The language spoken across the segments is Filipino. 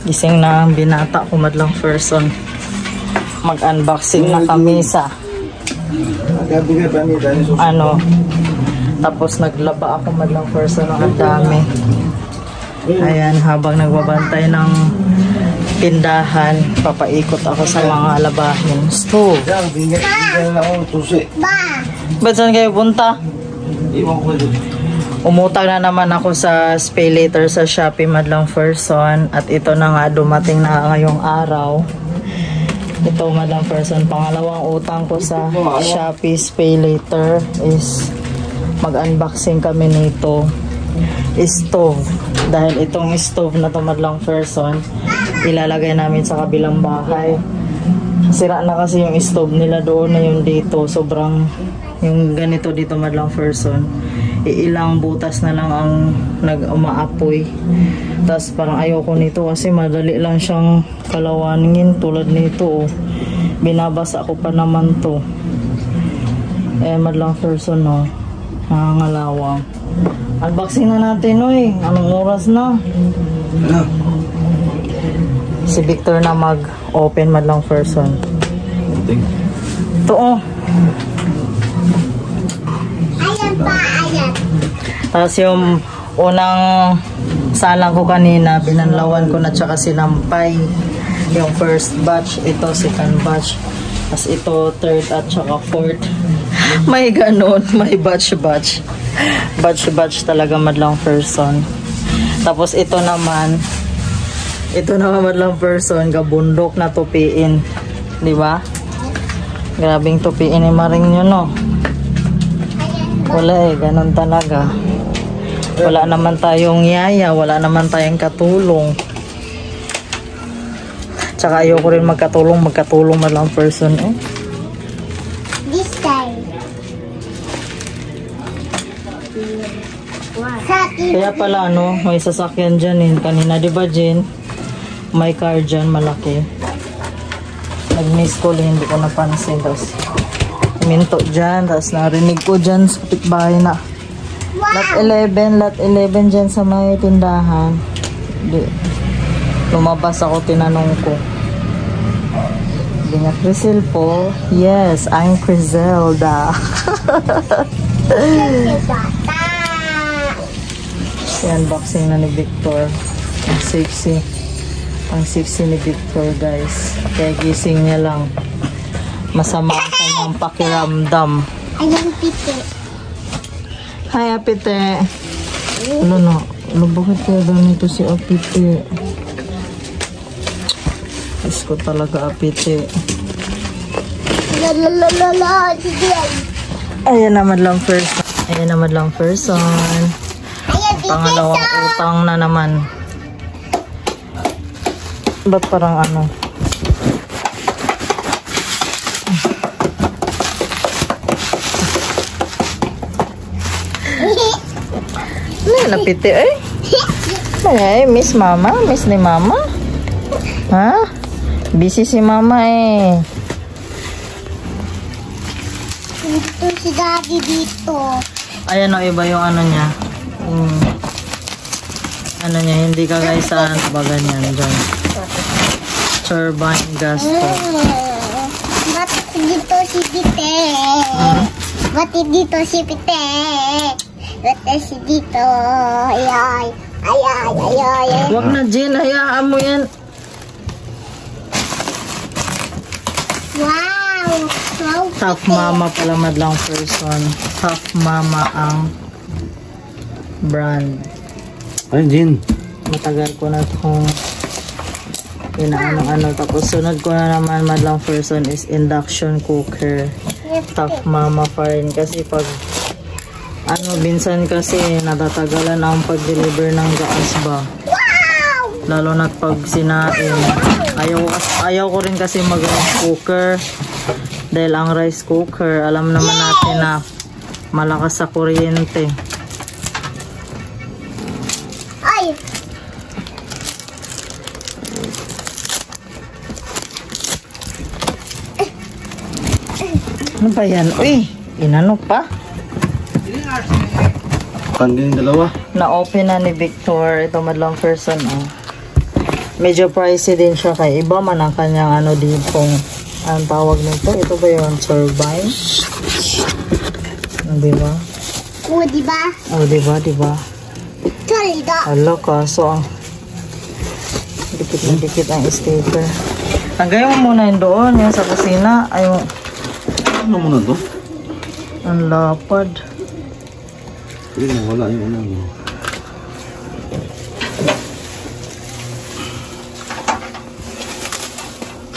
Gising na ang binata ko madlang person. Mag-unboxing na kami sa ano. Tapos naglaba ako madlang person ng dami. Ayan, habang nagbabantay ng tindahan, papaikot ako sa mga labahin. Stove. Ba't saan kayo punta? Umutang na naman ako sa Pay Later sa Shopee madlang person. At ito na nga, dumating na ngayong araw. Ito madlang person, pangalawang utang ko sa Shopee Pay Later is mag-unboxing kami nito. Stove. Dahil itong stove na to madlang person, ilalagay namin sa kabilang bahay. Sira na kasi yung stove nila doon na yung dito. Sobrang yung ganito dito madlang person. Ilang butas na lang ang nag-umaapoy. Tapos parang ayoko nito kasi madali lang siyang kalawanin tulad nito. Oh. Binabasa ko pa naman to. Madlang person, no. Nangangalawang. Unboxing na natin, oy. Anong oras na? Si Victor na mag-open madlang person. Ito, oh. Tapos yung unang salang ko kanina, binanlawan ko na tsaka sinampay. Yung first batch, ito second batch. Tapos ito third at tsaka fourth. May ganun, may batch-batch. Batch-batch talaga madlang person. Tapos ito naman madlang person, gabundok na tupiin. Diba? Grabing tupiin ni Maring nyo, no? Wala ganun talaga. Wala naman tayong yaya, wala naman tayong katulong. Tsaka ayoko rin magkatulong madlang person, eh. This time. Kaya pala, no, may sasakyan dyan, eh. Kanina, diba, Jen? May car dyan, malaki. Nag-miss ko, hindi ko napansin. Tapos, minto dyan. Tapos, narinig ko dyan sa kapitbahay na lot 11 dyan sa may tindahan. Lumabas ako, tinanong ko. Hindi nga, Crisel po. Yes, I'm Criselda. Unboxing na ni Victor. Ang sexy. Ang sexy ni Victor, guys. Kaya gising niya lang. Masama ang kanyang pakiramdam. Ayun, Pite. Hi, Apite. Ano, bakit kaya ganito si Apite? Gusto ko talaga, Apite. Ayan naman lang person. Pangalawang utang na naman. Ba't parang ano? Napiti eh. Ay, miss mama, miss ni mama. Ha? Busy si mama eh. Dito si daddy dito. Ayan o, iba yung ano niya. Ano niya, hindi kagaya sa ba ganyan dyan. Turbine gas to. Ba't dito si Pite? Ba't dito si Pite? Ba't si dito? Ay. Huwag na, Jen. Hayaan mo yan. Wow. Tough mama pala madlang person. Tough mama ang brand. Ay, Jen. Matagal ko na itong inaano-ano. Tapos sunod ko na naman madlang person is induction cooker. Tough mama pa rin. Kasi pag minsan kasi natatagalan ang pag-deliver ng gas ba. Lalo na pag sinain. Ayaw ko rin kasi mag-rice cooker. Dahil ang rice cooker, alam naman natin na malakas sa kuryente. Ay! Ano ba yan? Uy! Inano pa? Pandin dalawa. Na-open na ni Victor. Ito madlang person, oh. medyo pricey din siya kay iba man ang kanyang ano dito. Ang tawag nito, ito ba yung turbine? Di ba? Oh, diba? Oh, di ba, di ba? Talaga. Hala ka, so ang dikit na dikit ang sticker. Lagay mo muna yun doon, yan sa kusina. Ayun. Ano mo na to? Ang lapad. Hindi mo wala yung ano.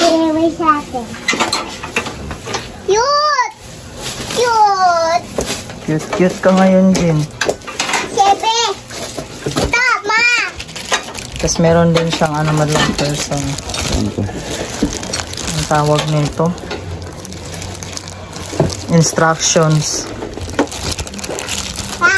Tinaway sa atin. Cute! Cute! Cute ka ngayon, Jin. Sebe! Tama! Tapos meron din siyang ano madlang person. Ano to? Ang tawag nito. Instructions. Ha!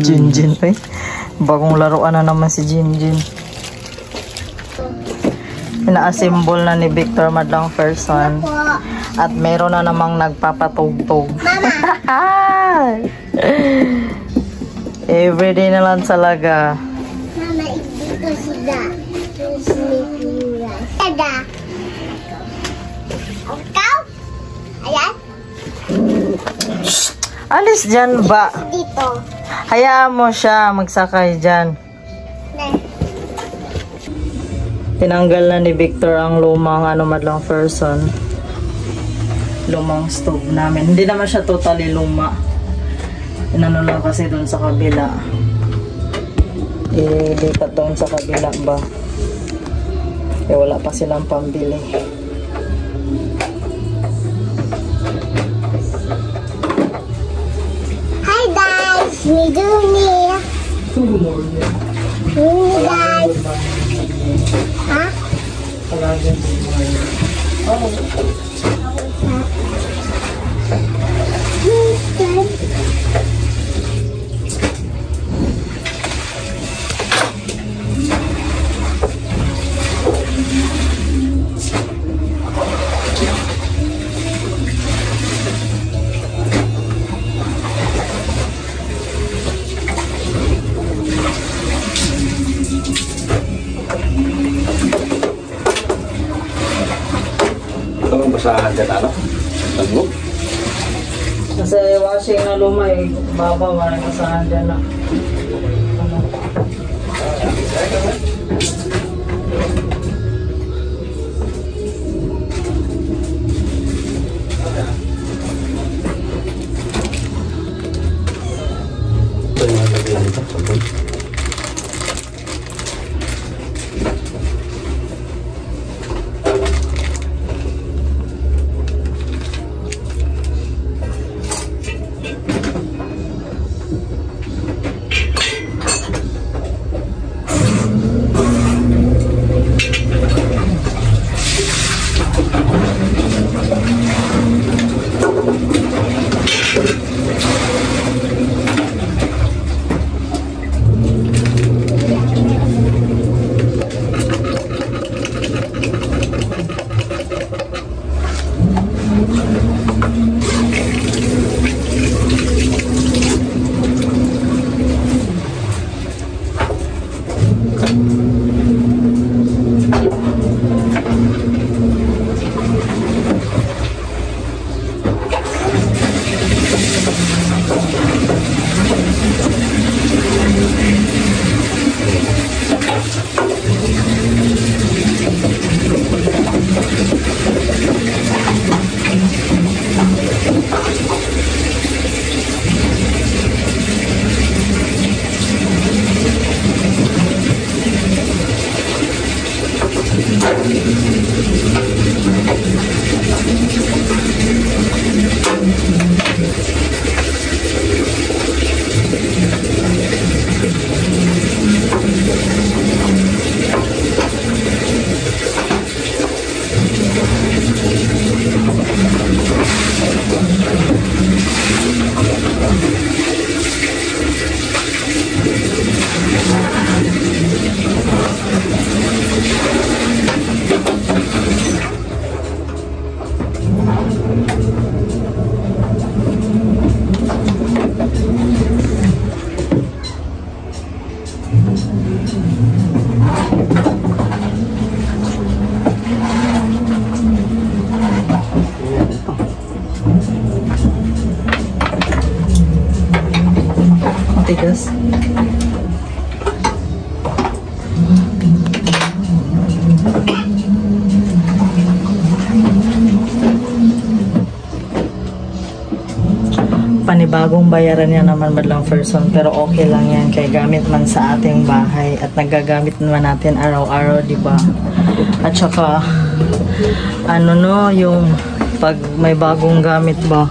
Jin, eh. Bagong laruan na naman si Jin. Ina-assemble na ni Victor madlang person. Po. At meron na namang nagpapatugtog. Mama! Everyday na lang talaga. Mama, dito sila. Ada. Ikaw? Ayan. Alis dyan ba? Dito. Hayaan mo siya magsakay dyan. Ne. Tinanggal na ni Victor ang lumang ano madlang person. Lumang stove namin. Hindi naman siya totally luma. Inano lang kasi doon sa kabila. Ilipat doon sa kabila ba? Eh wala pa silang pambili. Hi guys! Me Juni. Juni guys. Ha? Ito ang basahan ka talo? Tagbo? Kasi washing na luma eh. Baba maraming kasahan dyan na. Ito yung nalagyan ito. Tagbo. matigas. Panibagong bayaran yan naman madlang person, pero okay lang yan kay gamit man sa ating bahay at nagagamit naman natin araw-araw, di ba? At saka ano no, yung pag may bagong gamit ba,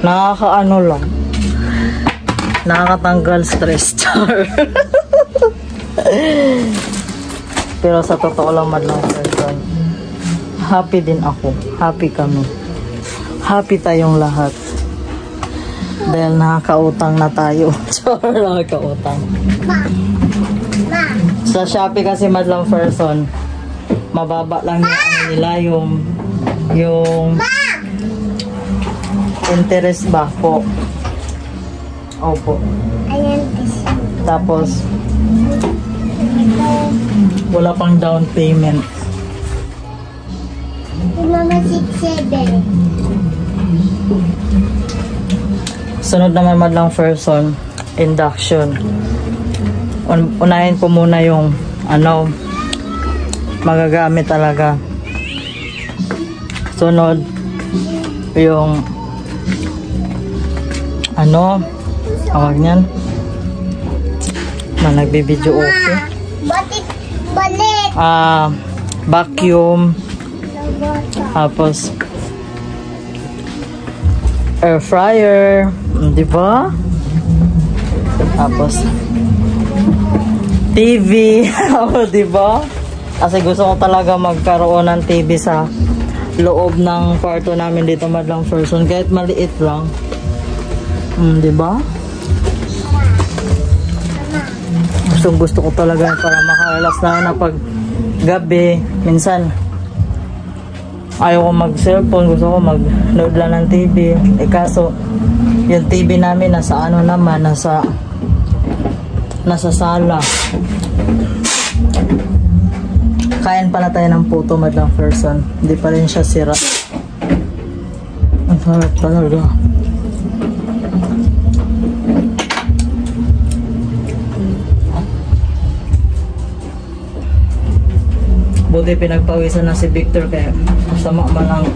nakakaano lang, nakakatanggal stress. Char. Pero sa totoo lang madlang person, happy din ako, happy kami, happy tayong lahat. Dahil nakakautang na tayo. Sure, nakakautang. Sa Shopee kasi madlang person, mababa lang yung ano nila, yung interest ba po. Opo. Tapos, wala pang down payment. Mama 6-7. Sunod naman madlang person, induction. Unahin ko muna yung ano, magagamit talaga. Sunod, yung ano, tawag niyan, na nagbibideo okay. Balik. Vacuum, tapos air fryer, di ba? Tapos TV, di ba? Kasi gusto ko talaga magkaroon ng TV sa loob ng kwarto namin dito madlang person, kahit maliit lang. Di ba? Gusto ko talaga para makarelax na pag gabi. Minsan ayaw ko mag-cellphone, gusto ko mag-load lang ng TV. Kaso, yung TV namin nasa ano naman, nasa sala. Kain pala tayo ng puto madlang person. Hindi pa rin siya sira. Ang sarap talaga. Buti pinagpawisan na si Victor kaya sama man ang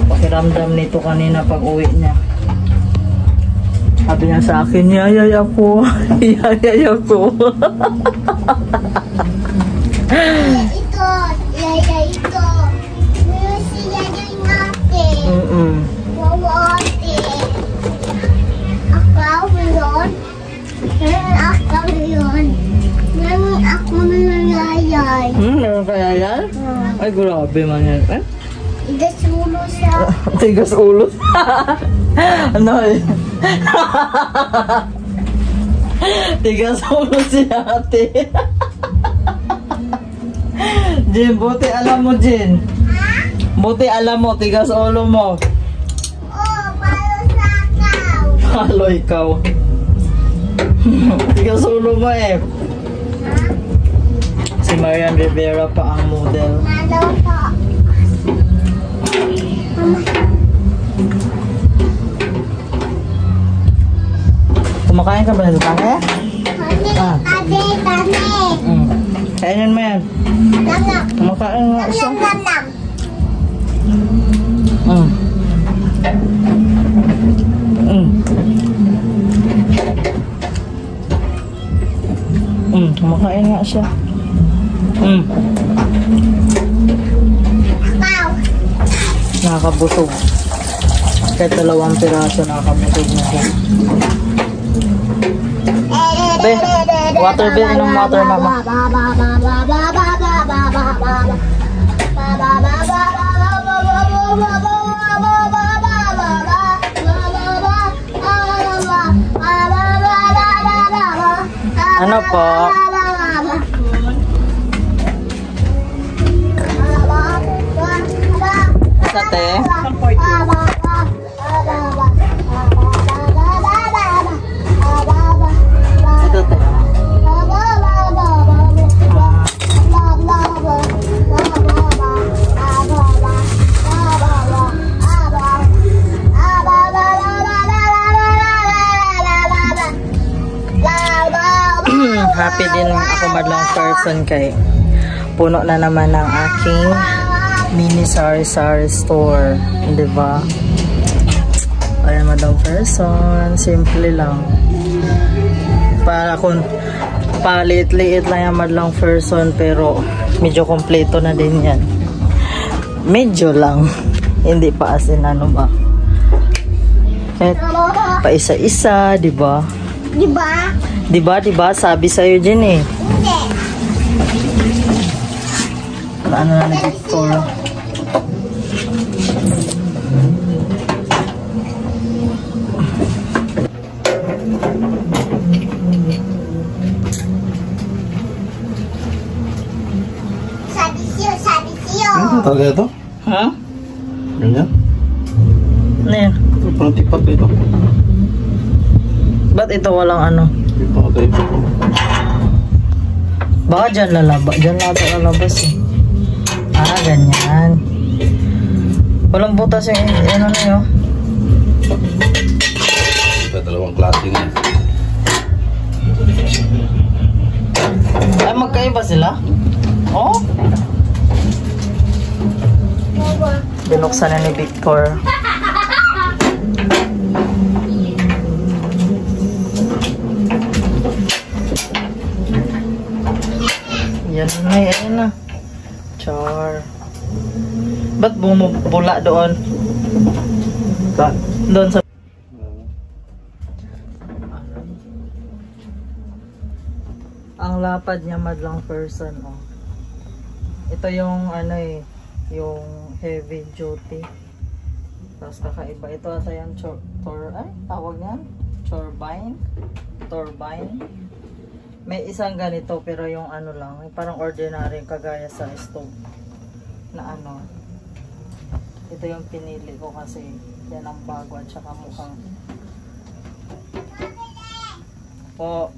pakiramdam nito kanina pag uwi niya. Sabi niya sa akin, yayay ako. Yayay ako. Ito. Meron si yayay natin. Wawati. Akaw yun. Akaw yun. Ako na yayay. Meron ka yayay? Ay, grabe man yan. Eh? Tigas ulo siya. Tigas ulo? Ano eh? Tigas ulo si ate. Jin, buti alam mo, Jin. Buti alam mo, tigas ulo mo. Oh, palo sa akaw. Halo ikaw. Tigas ulo mo eh. Si Marian Rivera pa ang model. Malo po. Kumakain ka ba nito, Tane? Tane. Kainin mo yan. Langang. Kumakain nga siya. Langang. Kumakain nga siya. Nakakabusog. Kahit 2 piraso nakakabusog na siya. Be, water bill, inom water mama. Ano po? Sate? Ito te. din ako madlang person kay puno na naman ng aking mini sari-sari store. Diba? Ayan, madlang person. Simple lang. Para kung palit-liit lang yung madlang person pero medyo kompleto na din yan. Medyo lang. Hindi pa as in ano ba. Kahit pa isa-isa, diba? Diba? Diba? Sabi sa'yo din eh. Hindi. Ano na ni Victor? Sabi siyo. Ano talaga ito? Ha? Ganyan? Ano yan? Ito parang tipat ito. Ba't ito walang ano? Hindi pa ito ito. Baka dyan lalabas. Dyan lalabas eh. Ah, ganyan. Walang butas yung ano na yun. Ito dalawang klase nga. Ay, magkaiba sila? Oh? Binuksan na ni Victor. Yan na, yan na. Char. Ba't bumubula doon? Saan? Doon sa... Ang lapad niya madlang person, oh. Ito yung ano eh, yung heavy duty. Tapos kakaiba. Ito ata yung tawag niyan? Turbine. May isang ganito pero yung ano lang, yung parang ordinary kagaya sa stove na ano. Ito yung pinili ko kasi yan ang bago at saka mukhang po.